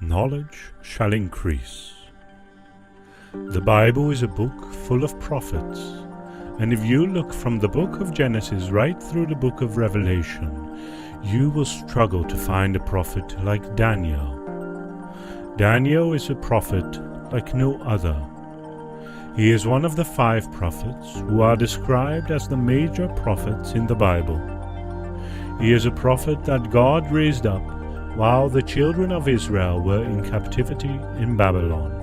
knowledge shall increase. The Bible is a book full of prophets, and if you look from the book of Genesis right through the book of Revelation, you will struggle to find a prophet like Daniel. Daniel is a prophet like no other. He is one of the 5 prophets who are described as the major prophets in the Bible. He is a prophet that God raised up while the children of Israel were in captivity in Babylon.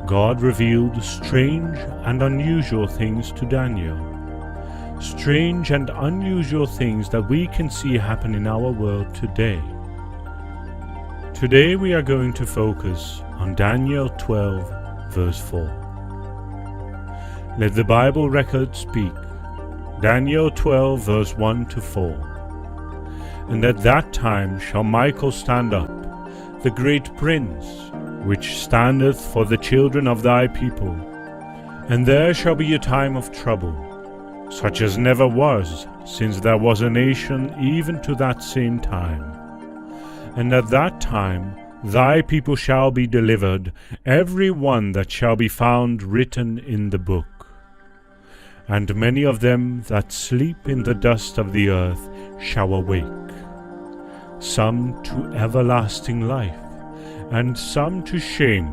God revealed strange and unusual things to Daniel. Strange and unusual things that we can see happen in our world today. Today we are going to focus on Daniel 12, verse 4. Let the Bible record speak. Daniel 12, verse 1 to 4. And at that time shall Michael stand up, the great prince, which standeth for the children of thy people. And there shall be a time of trouble, such as never was, since there was a nation even to that same time. And at that time thy people shall be delivered, every one that shall be found written in the book. And many of them that sleep in the dust of the earth shall awake, some to everlasting life, and some to shame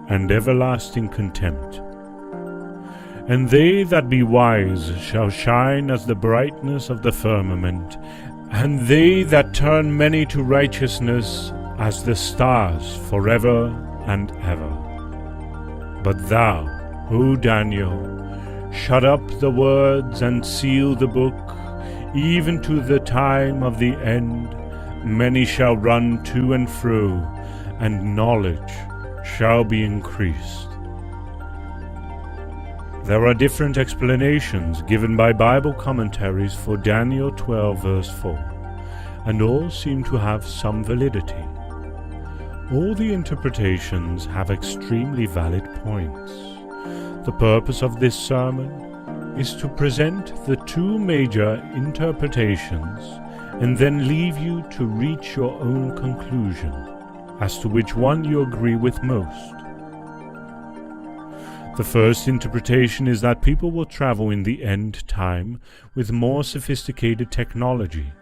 and everlasting contempt. And they that be wise shall shine as the brightness of the firmament, and they that turn many to righteousness as the stars forever and ever. But thou, O Daniel, shut up the words and seal the book, even to the time of the end. Many shall run to and fro, and knowledge shall be increased. There are different explanations given by Bible commentaries for Daniel 12 verse 4, and all seem to have some validity. All the interpretations have extremely valid points. The purpose of this sermon is to present the 2 major interpretations and then leave you to reach your own conclusion as to which one you agree with most. The first interpretation is that people will travel in the end time with more sophisticated technology,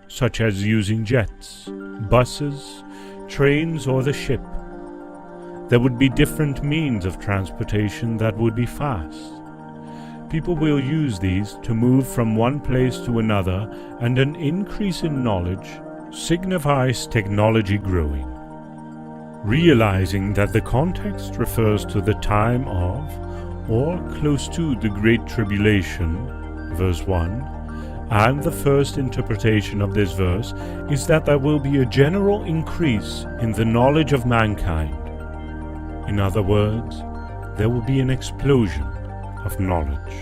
such as using jets, buses, trains, or the ship. There would be different means of transportation that would be fast. People will use these to move from one place to another, and an increase in knowledge signifies technology growing. Realizing that the context refers to the time of, or close to, the Great Tribulation, verse 1, and the first interpretation of this verse is that there will be a general increase in the knowledge of mankind. In other words, there will be an explosion of knowledge.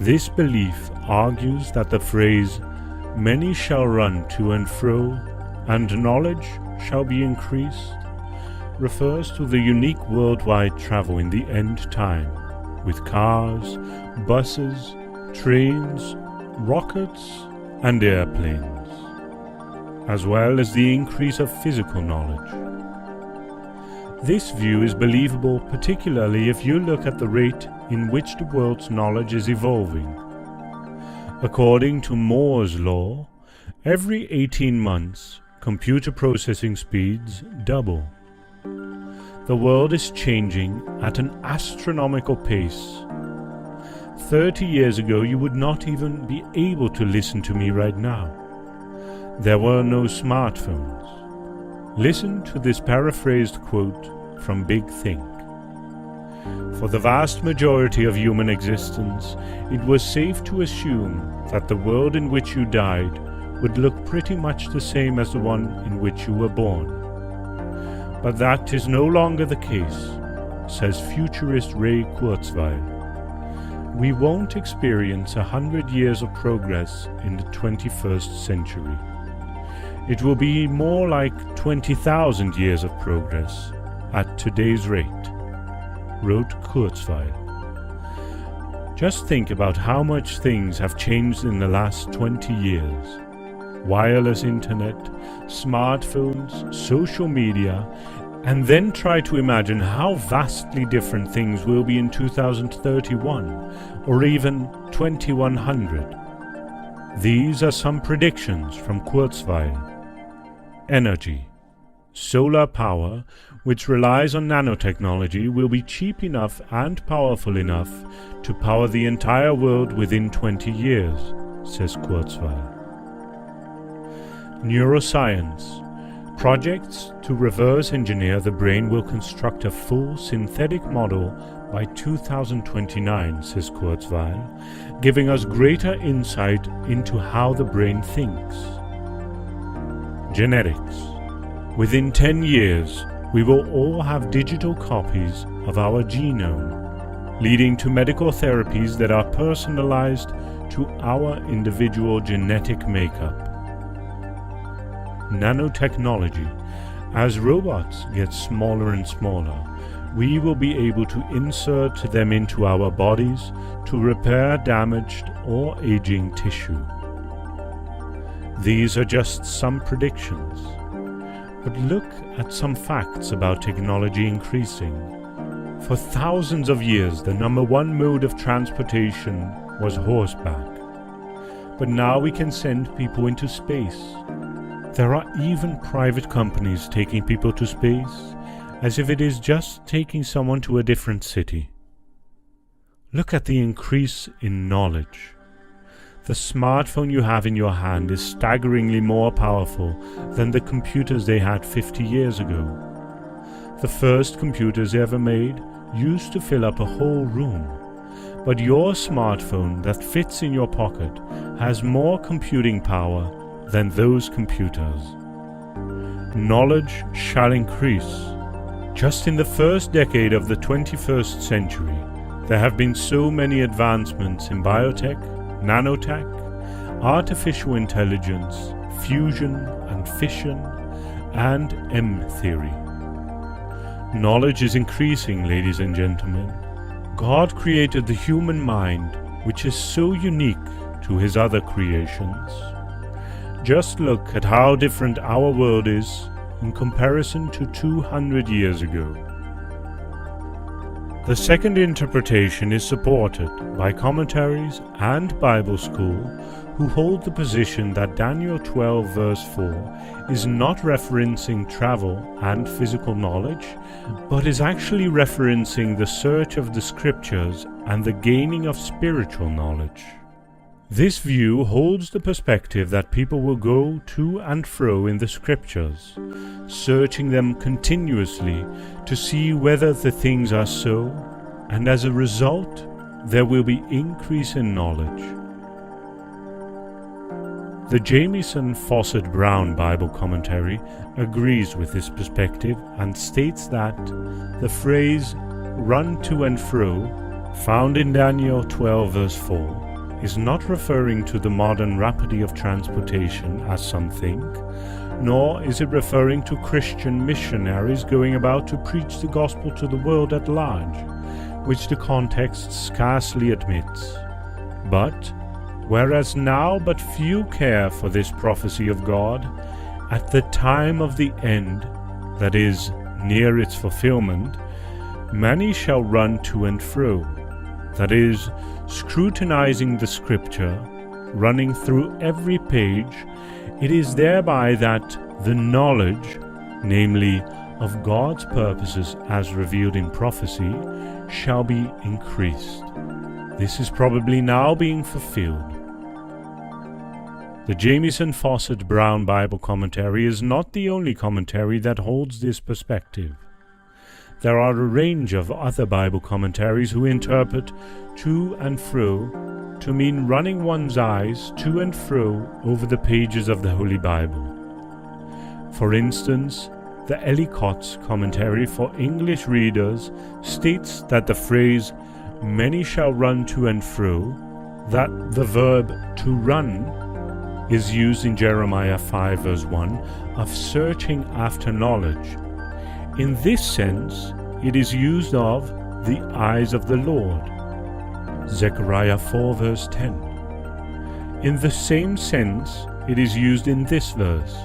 This belief argues that the phrase, "Many shall run to and fro, and knowledge shall be increased," refers to the unique worldwide travel in the end time, with cars, buses, trains, rockets, and airplanes, as well as the increase of physical knowledge. This view is believable particularly if you look at the rate in which the world's knowledge is evolving. According to Moore's law, every 18 months, computer processing speeds double. The world is changing at an astronomical pace. 30 years ago, you would not even be able to listen to me right now. There were no smartphones. Listen to this paraphrased quote from Big Think. For the vast majority of human existence, it was safe to assume that the world in which you died would look pretty much the same as the one in which you were born. But that is no longer the case, says futurist Ray Kurzweil. We won't experience 100 years of progress in the 21st century. It will be more like 20,000 years of progress at today's rate, wrote Kurzweil. Just think about how much things have changed in the last 20 years. wireless internet, smartphones, social media, and then try to imagine how vastly different things will be in 2031 or even 2100. These are some predictions from Kurzweil. Energy. Solar power, which relies on nanotechnology, will be cheap enough and powerful enough to power the entire world within 20 years, says Kurzweil. Neuroscience. Projects to reverse engineer the brain will construct a full synthetic model by 2029, says Kurzweil, giving us greater insight into how the brain thinks. Genetics. Within 10 years, we will all have digital copies of our genome, leading to medical therapies that are personalized to our individual genetic makeup. Nanotechnology. As robots get smaller and smaller, we will be able to insert them into our bodies to repair damaged or aging tissue. These are just some predictions, but look at some facts about technology increasing. For thousands of years, the number one mode of transportation was horseback, but now we can send people into space. There are even private companies taking people to space, as if it is just taking someone to a different city. Look at the increase in knowledge. The smartphone you have in your hand is staggeringly more powerful than the computers they had 50 years ago. The first computers ever made used to fill up a whole room, but your smartphone that fits in your pocket has more computing power than those computers. Knowledge shall increase. Just in the first decade of the 21st century, there have been so many advancements in biotech, nanotech, artificial intelligence, fusion and fission, and M-theory. Knowledge is increasing, ladies and gentlemen. God created the human mind, which is so unique to his other creations. Just look at how different our world is in comparison to 200 years ago. The second interpretation is supported by commentaries and Bible school who hold the position that Daniel 12 verse 4 is not referencing travel and physical knowledge, but is actually referencing the search of the scriptures and the gaining of spiritual knowledge. This view holds the perspective that people will go to and fro in the scriptures, searching them continuously to see whether the things are so, and as a result, there will be increase in knowledge. The Jamieson Fausset Brown Bible commentary agrees with this perspective and states that the phrase "run to and fro," found in Daniel 12 verse 4, is not referring to the modern rapidity of transportation as some think, nor is it referring to Christian missionaries going about to preach the gospel to the world at large, which the context scarcely admits. But, whereas now but few care for this prophecy of God, at the time of the end, that is, near its fulfillment, many shall run to and fro, that is, scrutinizing the scripture, running through every page. It is thereby that the knowledge, namely, of God's purposes as revealed in prophecy, shall be increased. This is probably now being fulfilled. The Jamieson Fausset Brown Bible commentary is not the only commentary that holds this perspective. There are a range of other Bible commentaries who interpret to and fro to mean running one's eyes to and fro over the pages of the Holy Bible. For instance, the Ellicott's commentary for English readers states that the phrase "many shall run to and fro," that the verb "to run" is used in Jeremiah 5 verse 1 of searching after knowledge. In this sense, it is used of the eyes of the Lord, Zechariah 4 verse 10. In the same sense, it is used in this verse.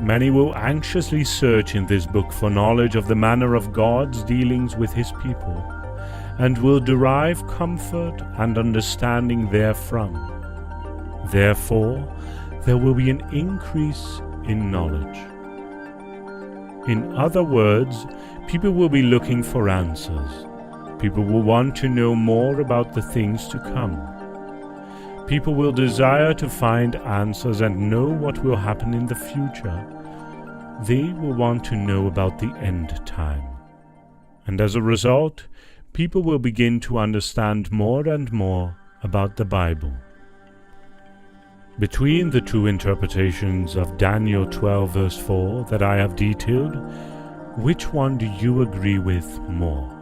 Many will anxiously search in this book for knowledge of the manner of God's dealings with his people, and will derive comfort and understanding therefrom. Therefore, there will be an increase in knowledge. In other words, people will be looking for answers. People will want to know more about the things to come. People will desire to find answers and know what will happen in the future. They will want to know about the end time. And as a result, people will begin to understand more and more about the Bible. Between the two interpretations of Daniel 12 verse 4 that I have detailed, which one do you agree with more?